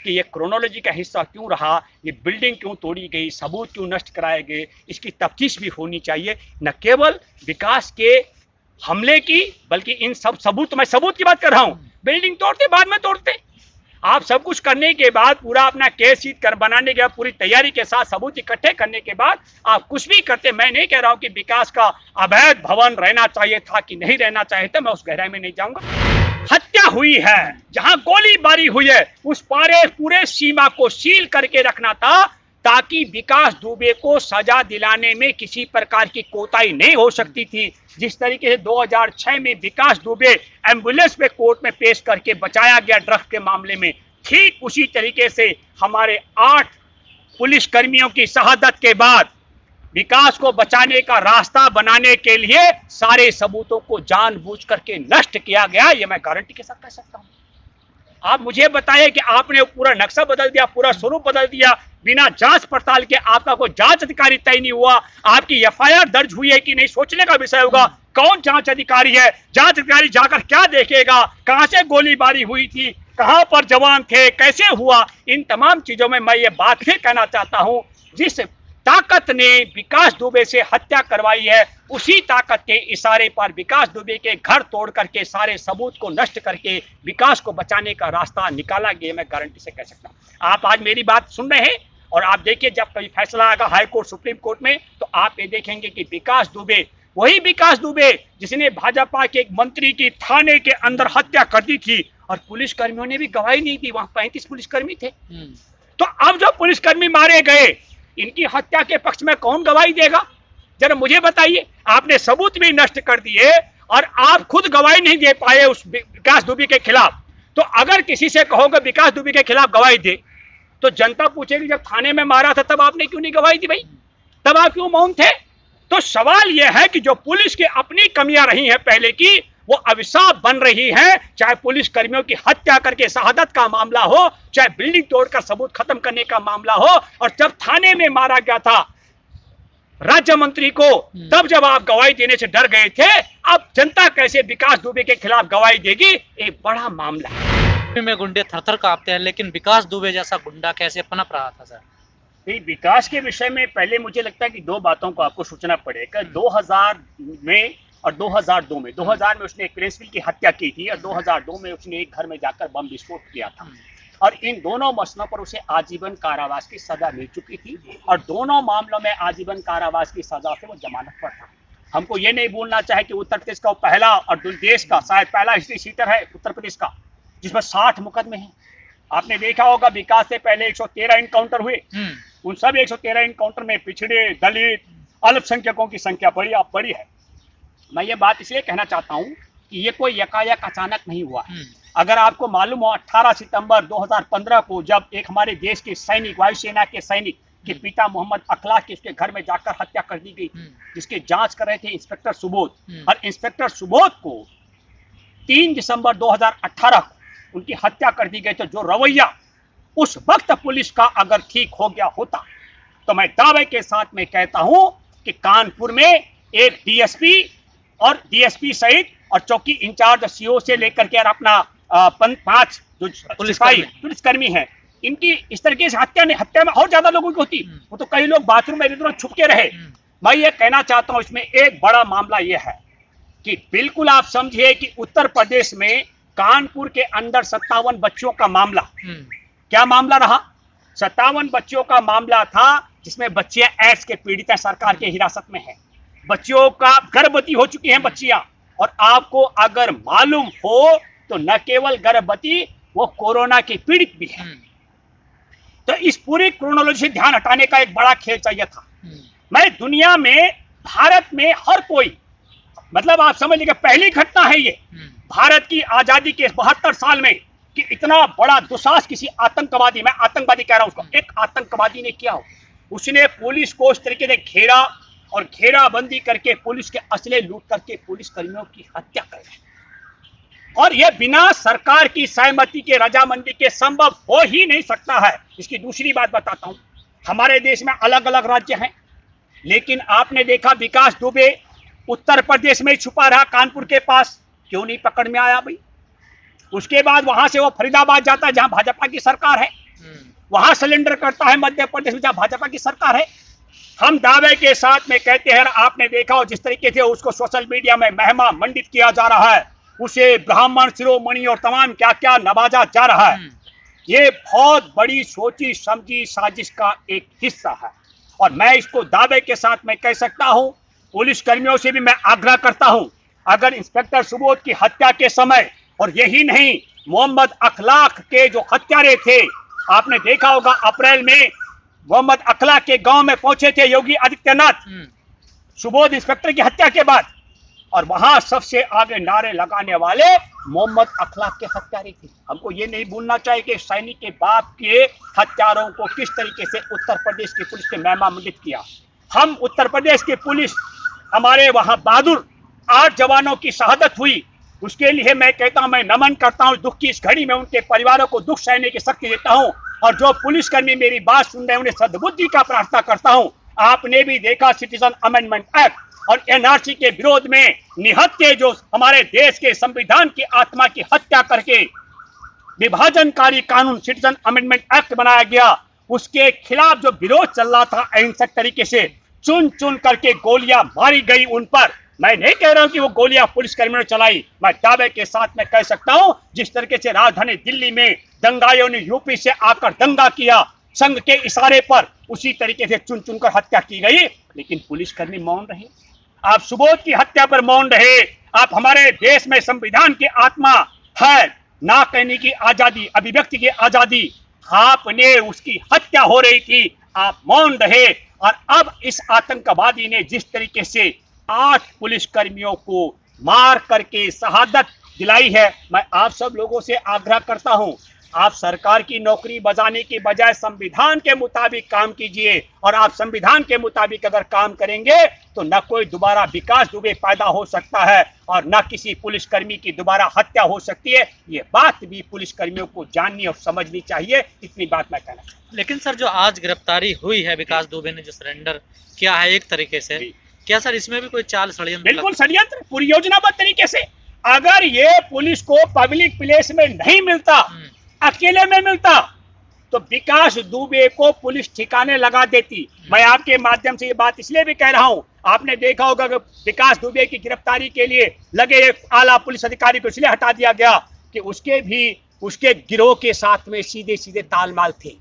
कि ये क्रोनोलॉजी का हिस्सा क्यों रहा, ये बिल्डिंग क्यों तोड़ी गई, सबूत क्यों नष्ट कराए गए, इसकी तफ्तीश भी होनी चाहिए। न केवल विकास के हमले की, बल्कि इन सब सबूत, मैं सबूत की बात कर रहा हूं, बिल्डिंग तोड़ते बाद में तोड़ते, आप सब कुछ करने के बाद, पूरा अपना केस शीट कर बनाने के बाद, पूरी तैयारी के साथ सबूत इकट्ठे करने के बाद आप कुछ भी करते। मैं नहीं कह रहा हूं कि विकास का अवैध भवन रहना चाहिए था कि नहीं रहना चाहिए था, मैं उस गहराई में नहीं जाऊंगा। हत्या हुई है, जहां गोलीबारी हुई है, उस पूरे सीमा को सील करके रखना था, ताकि विकास दुबे को सजा दिलाने में किसी प्रकार की कोताही नहीं हो सकती थी। जिस तरीके से 2006 में विकास दुबे एम्बुलेंस पे कोर्ट में पेश करके बचाया गया ड्रग्स के मामले में, ठीक उसी तरीके से हमारे 8 पुलिस कर्मियों की शहादत के बाद विकास को बचाने का रास्ता बनाने के लिए सारे सबूतों को जानबूझ करके नष्ट किया गया। ये मैं गारंटी के साथ कह सकता हूं। आप मुझे बताइए कि आपने पूरा नक्शा बदल दिया, पूरा स्वरूप बदल दिया, बिना जांच पड़ताल के, आपका कोई जांच अधिकारी तय नहीं हुआ, आपकी एफआईआर दर्ज हुई है कि नहीं, सोचने का विषय होगा। कौन जांच अधिकारी है? जांच अधिकारी जाकर क्या देखेगा? कहां से गोलीबारी हुई थी, कहां पर जवान थे, कैसे हुआ? इन तमाम चीजों में मैं ये बात फिर कहना चाहता हूं, जिस ताकत ने विकास दुबे से हत्या करवाई है, उसी ताकत के इशारे पर विकास दुबे के घर तोड़ करके सारे सबूत को नष्ट करके विकास को बचाने का रास्ता निकाला गया। मैं गारंटी से कह सकता हूं। आप आज मेरी बात सुन रहे हैं और आप देखिए, जब कभी फैसला आएगा हाई कोर्ट, सुप्रीम कोर्ट में, तो आप ये देखेंगे कि विकास दुबे, वही विकास दुबे जिसने भाजपा के एक मंत्री की थाने के अंदर हत्या कर दी थी, और पुलिस कर्मियों ने भी गवाही नहीं दी, वहां 35 पुलिसकर्मी थे। तो अब जो पुलिसकर्मी मारे गए, इनकी हत्या के पक्ष में कौन गवाही देगा? जरा मुझे बताइए। आपने सबूत भी नष्ट कर दिए और आप खुद गवाही नहीं दे पाए उस विकास दुबे के खिलाफ। तो अगर किसी से कहोगे विकास दुबे के खिलाफ गवाही दे, तो जनता पूछेगी जब थाने में मारा था तब आपने क्यों नहीं गवाही दी भाई, तब आप क्यों मौन थे? तो सवाल यह है कि जो पुलिस की अपनी कमियां रही हैं पहले की, वो अभिशाप बन रही है। चाहे पुलिस कर्मियों की हत्या करके शहादत का मामला हो, चाहे बिल्डिंग तोड़कर सबूत खत्म करने का मामला हो, और जब थाने में मारा गया था राज्य मंत्री को, तब जब आप गवाही देने से डर गए थे, अब जनता कैसे विकास दुबे के खिलाफ गवाही देगी? एक बड़ा मामला है। में गुंडे थरथर कांपते हैं, लेकिन विकास दुबे जैसा गुंडा कैसे पनप रहा था सर? विकास के विषय में पहले मुझे लगता है कि 2 बातों को आपको सोचना पड़ेगा। 2000 में और 2002 में, 2000 में उसने एक प्रिंसिपल की हत्या की थी और 2002 में उसने एक घर में जाकर बम विस्फोट किया था, और इन दोनों मसलों पर उसे आजीवन कारावास की सजा मिल चुकी थी, और दोनों मामलों में आजीवन कारावास की सजा से वो जमानत पर था। हमको ये नहीं भूलना चाहिए कि उत्तर प्रदेश का पहला और देश का शायद पहला हिस्ट्री शीटर है उत्तर प्रदेश का, जिसमें 60 मुकदमे हैं। आपने देखा होगा विकास से पहले 113 इनकाउंटर हुए, उन सब 113 इनकाउंटर में पिछड़े, दलित, अल्पसंख्यकों की संख्या बड़ी है। मैं ये बात इसलिए कहना चाहता हूं कि ये कोई यकायक अचानक नहीं हुआ। अगर आपको मालूम हो, 18 सितंबर 2015 को जब एक हमारे देश के सैनिक, वायुसेना के सैनिक के पिता मोहम्मद अखलाक की उसके घर में जाकर हत्या कर दी गई, जिसके जांच कर रहे थे इंस्पेक्टर सुबोध, और इंस्पेक्टर सुबोध को 3 दिसंबर 2018 को उनकी हत्या कर दी गई। तो जो रवैया उस वक्त पुलिस का अगर ठीक हो गया होता, तो मैं दावे के साथ में कहता हूं कि कानपुर में एक डीएसपी और डीएसपी सहित और चौकी इंचार्ज सीओ से लेकर के अपना 5 जो पुलिसकर्मी हैं, इनकी इस तरीके से हत्या में और ज्यादा लोगों की होती, वो तो कई लोग बाथरूम में इधर छुप के रहे। मैं ये कहना चाहता हूं, इसमें एक बड़ा मामला यह है कि बिल्कुल आप समझिए कि उत्तर प्रदेश में कानपुर के अंदर 57 बच्चों का मामला, क्या मामला रहा? 57 बच्चों का मामला था, जिसमें बच्चियां एड्स के पीड़ित हैं, सरकार के हिरासत में है, बच्चियों का गर्भवती हो चुकी हैं बच्चियां, और आपको अगर मालूम हो तो न केवल गर्भवती, वो कोरोना की पीड़ित भी है। तो इस पूरी क्रोनोलॉजी से ध्यान हटाने का एक बड़ा खेल चाहिए था। मैं दुनिया में, भारत में हर कोई, मतलब आप समझ लीजिए पहली घटना है ये भारत की आजादी के 72 साल में कि इतना बड़ा दुस्साहस किसी आतंकवादी, मैं आतंकवादी कह रहा हूं उसको, एक आतंकवादी ने किया हो। उसने पुलिस को उस तरीके से घेरा और घेराबंदी करके पुलिस के असले लूट करके पुलिस कर्मियों की हत्या कर दी, और यह बिना सरकार की सहमति के, रजामंदी के संभव हो ही नहीं सकता है। इसकी दूसरी बात बताता हूं, हमारे देश में अलग अलग राज्य हैं, लेकिन आपने देखा विकास दुबे उत्तर प्रदेश में छुपा रहा, कानपुर के पास, क्यों नहीं पकड़ में आया भाई? उसके बाद वहां से वो फरीदाबाद जाता है जहां भाजपा की सरकार है, वहां सिलेंडर करता है मध्य प्रदेश में जहां भाजपा की सरकार है। हम दावे के साथ में कहते हैं, आपने देखा हो जिस तरीके से उसको सोशल मीडिया में महिमा मंडित किया जा रहा है, उसे ब्राह्मण शिरोमणि और तमाम क्या क्या नवाजा जा रहा है, ये बहुत बड़ी सोची समझी साजिश का एक हिस्सा है। और मैं इसको दावे के साथ में कह सकता हूं, पुलिस कर्मियों से भी मैं आग्रह करता हूं, अगर इंस्पेक्टर सुबोध की हत्या के समय, और यही नहीं मोहम्मद अखलाक के जो हत्यारे थे, आपने देखा होगा अप्रैल में मोहम्मद अखलाक के गांव में पहुंचे थे योगी आदित्यनाथ सुबोध इंस्पेक्टर की हत्या के बाद, और वहां सबसे आगे नारे लगाने वाले मोहम्मद अखलाक के हत्यारे थे। हमको ये नहीं भूलना चाहिए कि सैनिक के बाप के हत्यारों को किस तरीके से उत्तर प्रदेश की पुलिस ने महिमा मंडित किया। हम उत्तर प्रदेश की पुलिस, हमारे वहां बहादुर 8 जवानों की शहादत हुई, उसके लिए मैं कहता हूं, मैं नमन करता हूं। दुख की इस घड़ी में उनके परिवारों को दुख सहने की शक्ति देता हूं, और जो पुलिसकर्मी मेरी बात सुन रहे हैं उन्हें सद्बुद्धि का प्रार्थना करता हूं। आपने भी देखा सिटीजन अमेंडमेंट एक्ट और एनआरसी के विरोध में निहत्थे जो हमारे देश के संविधान की आत्मा की हत्या करके विभाजनकारी कानून सिटीजन अमेंडमेंट एक्ट बनाया गया, उसके खिलाफ जो विरोध चल रहा था अहिंसक तरीके से चुन चुन करके गोलियां मारी गई उन पर। मैं नहीं कह रहा हूं कि वो गोलियां पुलिसकर्मियों ने चलाई, मैं दावे के साथ में कह सकता हूं जिस तरीके से राजधानी दिल्ली में दंगाइयों ने यूपी से आकर दंगा किया संघ के इशारे पर, उसी तरीके से चुन चुन कर हत्या की गई, लेकिन पुलिसकर्मी मौन रहे। आप सुबोध की हत्या पर मौन रहे। आप हमारे देश में संविधान की आत्मा है, ना कहने की आजादी, अभिव्यक्ति की आजादी, आपने उसकी हत्या हो रही थी, आप मौन रहे। और अब इस आतंकवादी ने जिस तरीके से 8 पुलिसकर्मियों को मार करके शहादत दिलाई है, मैं आप सब लोगों से आग्रह करता हूं, आप सरकार की नौकरी बजाने की बजाय संविधान के मुताबिक काम कीजिए। और आप संविधान के मुताबिक अगर काम करेंगे तो न कोई दोबारा विकास दुबे पैदा हो सकता है और न किसी पुलिसकर्मी की दोबारा हत्या हो सकती है। ये बात भी पुलिसकर्मियों को जाननी और समझनी चाहिए। इतनी बात मैं कहना चाहता हूं। लेकिन सर जो आज गिरफ्तारी हुई है विकास दुबे ने जो सरेंडर किया है एक तरीके से, क्या सर इसमें भी कोई चाल षड्यंत्र? बिल्कुल षड्यंत्र, पूरी योजनाबद्ध तरीके से। अगर ये पुलिस को पब्लिक प्लेस में नहीं मिलता, अकेले में मिलता, तो विकास दुबे को पुलिस ठिकाने लगा देती। मैं आपके माध्यम से ये बात इसलिए भी कह रहा हूं, आपने देखा होगा कि विकास दुबे की गिरफ्तारी के लिए लगे एक आला पुलिस अधिकारी को इसलिए हटा दिया गया कि उसके भी उसके गिरोह के साथ में सीधे सीधे तालमाल थे।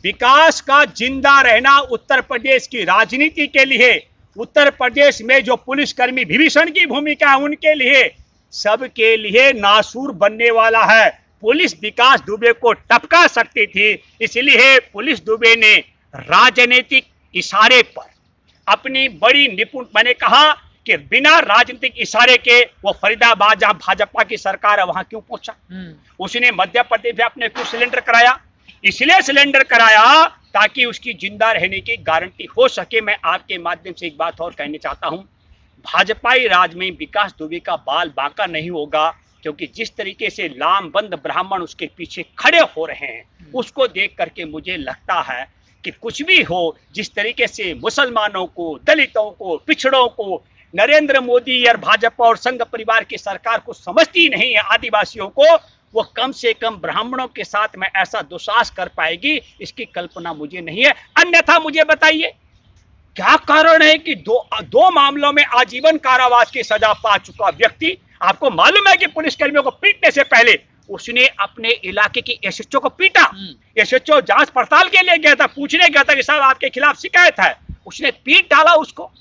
विकास का जिंदा रहना उत्तर प्रदेश की राजनीति के लिए, उत्तर प्रदेश में जो पुलिसकर्मी विभीषण की भूमिका है उनके लिए, सबके लिए नासूर बनने वाला है। पुलिस विकास दुबे को टपका सकती थी, इसलिए पुलिस दुबे ने राजनीतिक इशारे पर अपनी बड़ी निपुण, मैंने कहा कि बिना राजनीतिक इशारे के वो फरीदाबाद जहां भाजपा की सरकार है वहां क्यों पहुंचा? उसने मध्य प्रदेश में अपने कुछ सिलेंडर कराया, इसलिए सिलेंडर कराया ताकि उसकी जिंदा रहने की गारंटी हो सके। मैं आपके माध्यम से एक बात और कहना चाहता हूं, भाजपाई राज में विकास दुबे का बाल बांका नहीं होगा, क्योंकि जिस तरीके से लामबंद ब्राह्मण उसके पीछे खड़े हो रहे हैं, उसको देख करके मुझे लगता है कि कुछ भी हो, जिस तरीके से मुसलमानों को, दलितों को, पिछड़ों को नरेंद्र मोदी और भाजपा और संघ परिवार की सरकार को समझती नहीं है, आदिवासियों को, वो कम से कम ब्राह्मणों के साथ में ऐसा दुस्साहस कर पाएगी, इसकी कल्पना मुझे नहीं है। अन्यथा मुझे बताइए क्या कारण है कि दो मामलों में आजीवन कारावास की सजा पा चुका व्यक्ति, आपको मालूम है कि पुलिसकर्मियों को पीटने से पहले उसने अपने इलाके की एसएचओ को पीटा। एसएचओ जांच पड़ताल के लिए गया था, पूछने गया था कि साहब आपके खिलाफ शिकायत है, उसने पीट डाला उसको।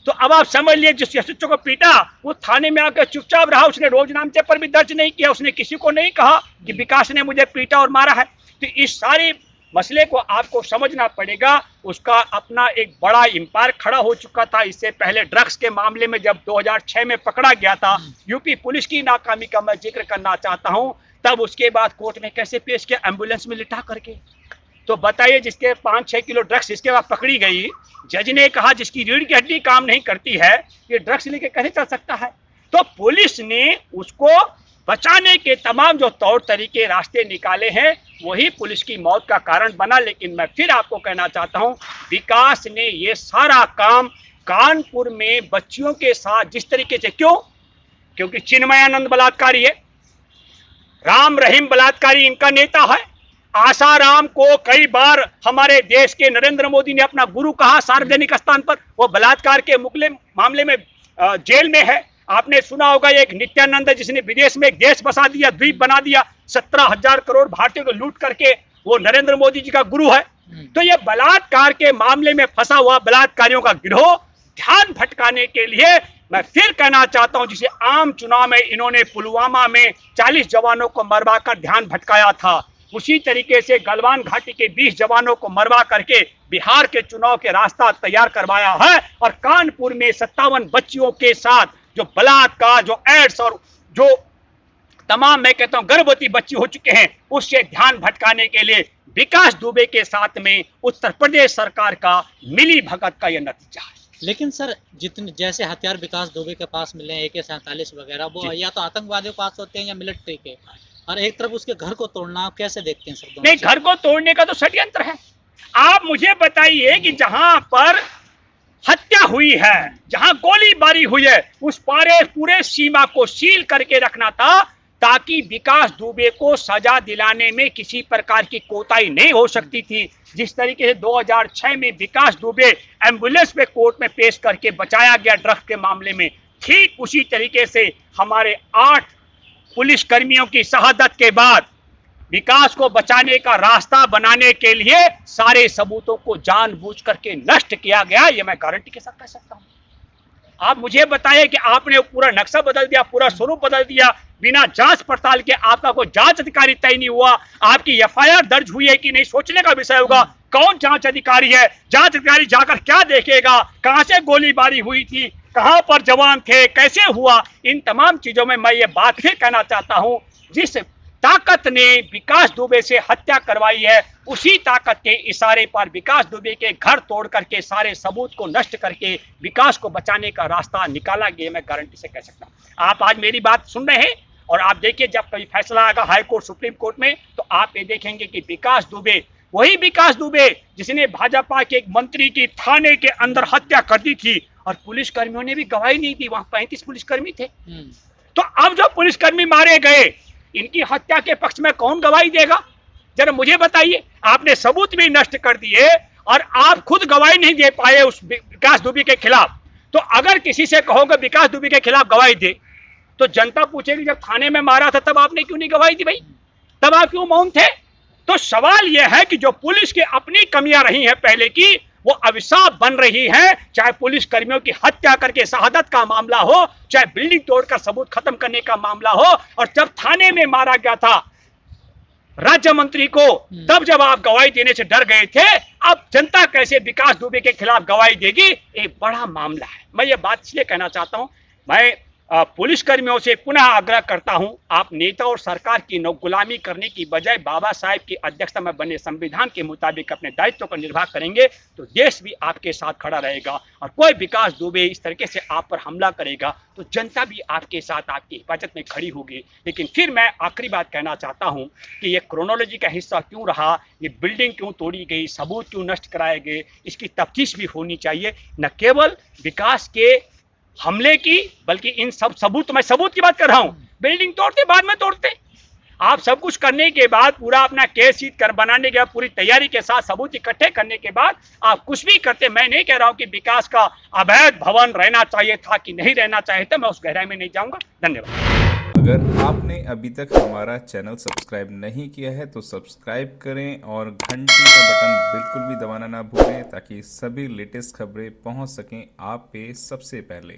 तो अब आप समझ लिए, जिस एसएचओ को पीटा वो थाने में आकर चुपचाप रहा, उसने रोजनामचे पर भी दर्ज नहीं किया, उसने किसी को नहीं कहा कि विकास ने मुझे पीटा और मारा है। तो इस सारी मसले को आपको समझना पड़ेगा। उसका अपना एक बड़ा एम्पायर खड़ा हो चुका था। इससे पहले ड्रग्स के मामले में जब 2006 में पकड़ा गया था, यूपी पुलिस की नाकामी का मैं जिक्र करना चाहता हूं, तब उसके बाद कोर्ट में कैसे पेश किया, एम्बुलेंस में लिटा करके। तो बताइए, जिसके 5-6 किलो ड्रग्स इसके बाद पकड़ी गई, जज ने कहा जिसकी रीढ़ की हड्डी काम नहीं करती है, ये ड्रग्स लेके कैसे चल सकता है? तो पुलिस ने उसको बचाने के तमाम जो तौर तरीके रास्ते निकाले हैं, वही पुलिस की मौत का कारण बना। लेकिन मैं फिर आपको कहना चाहता हूं, विकास ने ये सारा काम कानपुर में बच्चियों के साथ जिस तरीके से, क्यों? क्योंकि चिन्मयानंद बलात्कारी है, राम रहीम बलात्कारी इनका नेता है, आसाराम को कई बार हमारे देश के नरेंद्र मोदी ने अपना गुरु कहा सार्वजनिक स्थान पर, वो बलात्कार के मामले में जेल में है। आपने सुना होगा एक नित्यानंद जिसने विदेश में एक देश बसा दिया, द्वीप बना दिया, 17,000 करोड़ भारतीयों को लूट करके, वो नरेंद्र मोदी जी का गुरु है। तो ये बलात्कार के मामले में फंसा हुआ बलात्कारियों का गिरोह ध्यान भटकाने के लिए मैं फिर कहना चाहता हूं, जिसे आम चुनाव में इन्होंने पुलवामा में 40 जवानों को मरवाकर ध्यान भटकाया था, उसी तरीके से गलवान घाटी के 20 जवानों को मरवा करके बिहार के चुनाव के रास्ता तैयार करवाया है। और कानपुर में 57 बच्चियों के साथ जो बलात्कार, जो एड्स और जो तमाम मैं कहता हूं गर्भवती बच्ची हो चुके हैं, उससे ध्यान भटकाने के लिए विकास दुबे के साथ में उत्तर प्रदेश सरकार का मिली भगत का यह नतीजा है। लेकिन सर जितने जैसे हथियार विकास दुबे के पास मिले हैं, AK-47 वगैरह, वो या तो आतंकवादियों के पास होते हैं या मिलिट्री के, और एक तरफ उसके घर को तोड़ना, आप कैसे देखते हैं सर? नहीं, घर को तोड़ने का तो षड्यंत्र है। आप मुझे बताइए कि जहां पर हत्या हुई है, जहां गोलीबारी हुई है, उस पूरे सीमा को सील करके रखना था ताकि विकास दुबे को सजा दिलाने में किसी प्रकार की कोताही नहीं हो सकती थी। जिस तरीके से 2006 में विकास दुबे एम्बुलेंस पे कोर्ट में पेश करके बचाया गया ड्रग्स के मामले में, ठीक उसी तरीके से हमारे 8 पुलिस कर्मियों की शहादत के बाद विकास को बचाने का रास्ता बनाने के लिए सारे सबूतों को जानबूझ करके नष्ट किया गया। ये मैं गारंटी के साथ कह सकता हूं। आप मुझे बताइए कि आपने पूरा नक्शा बदल दिया, पूरा स्वरूप बदल दिया, बिना जांच पड़ताल के आपका कोई जांच अधिकारी तय नहीं हुआ, आपकी FIR दर्ज हुई है कि नहीं, सोचने का विषय होगा। कौन जांच अधिकारी है? जांच अधिकारी जाकर क्या देखेगा? कहां से गोलीबारी हुई थी, कहां पर जवान थे, कैसे हुआ? इन तमाम चीजों में मैं ये बात फिर कहना चाहता हूं, जिस ताकत ने विकास दुबे से हत्या करवाई है, उसी ताकत के इशारे पर विकास दुबे के घर तोड़ करके सारे सबूत को नष्ट करके विकास को बचाने का रास्ता निकाला गया, मैं गारंटी से कह सकता हूं। आप आज मेरी बात सुन रहे हैं और आप देखिए जब कभी फैसला आएगा हाई कोर्ट, सुप्रीम कोर्ट में, तो आप ये देखेंगे कि विकास दुबे, वही विकास दुबे जिसने भाजपा के एक मंत्री की थाने के अंदर हत्या कर दी थी और पुलिस कर्मियों ने भी गवाही नहीं दी, वहां 35 पुलिसकर्मी थे। तो अब जो पुलिसकर्मी मारे गए, इनकी हत्या के पक्ष में कौन गवाही देगा? जरा मुझे बताइए। आपने सबूत भी नष्ट कर दिए और आप खुद गवाही नहीं दे पाए उस विकास दुबे के खिलाफ। तो अगर किसी से कहोगे विकास दुबे के खिलाफ गवाही दे, तो जनता पूछेगी जब थाने में मारा था तब आपने क्यों नहीं गवाही दी भाई, तब आप क्यों मौन थे? तो सवाल यह है कि जो पुलिस की अपनी कमियां रही हैं पहले की, वो अभिशाप बन रही है, चाहे पुलिस कर्मियों की हत्या करके शहादत का मामला हो, चाहे बिल्डिंग तोड़कर सबूत खत्म करने का मामला हो। और जब थाने में मारा गया था राज्य मंत्री को, तब जब आप गवाही देने से डर गए थे, अब जनता कैसे विकास दुबे के खिलाफ गवाही देगी? एक बड़ा मामला है। मैं ये बात इसलिए कहना चाहता हूं, मैं पुलिस कर्मियों से पुनः आग्रह करता हूं, आप नेता और सरकार की गुलामी करने की बजाय बाबा साहेब की अध्यक्षता में बने संविधान के मुताबिक अपने दायित्व का निर्वाह करेंगे तो देश भी आपके साथ खड़ा रहेगा। और कोई विकास दुबे इस तरीके से आप पर हमला करेगा तो जनता भी आपके साथ, आपकी हिफाजत में खड़ी होगी। लेकिन फिर मैं आखिरी बात कहना चाहता हूं कि ये क्रोनोलॉजी का हिस्सा क्यों रहा, ये बिल्डिंग क्यों तोड़ी गई, सबूत क्यों नष्ट कराए गए, इसकी तफ्तीश भी होनी चाहिए। न केवल विकास के हमले की, बल्कि इन सब सबूत, मैं सबूत की बात कर रहा हूं, बिल्डिंग तोड़ते बाद में तोड़ते, आप सब कुछ करने के बाद, पूरा अपना केस शीट कर बनाने के बाद, पूरी तैयारी के साथ सबूत इकट्ठे करने के बाद आप कुछ भी करते। मैं नहीं कह रहा हूं कि विकास का अवैध भवन रहना चाहिए था कि नहीं रहना चाहिए था, मैं उस गहराई में नहीं जाऊंगा। धन्यवाद। अगर आपने अभी तक हमारा चैनल सब्सक्राइब नहीं किया है तो सब्सक्राइब करें और घंटी का बटन बिल्कुल भी दबाना ना भूलें ताकि सभी लेटेस्ट खबरें पहुंच सकें आप पे सबसे पहले।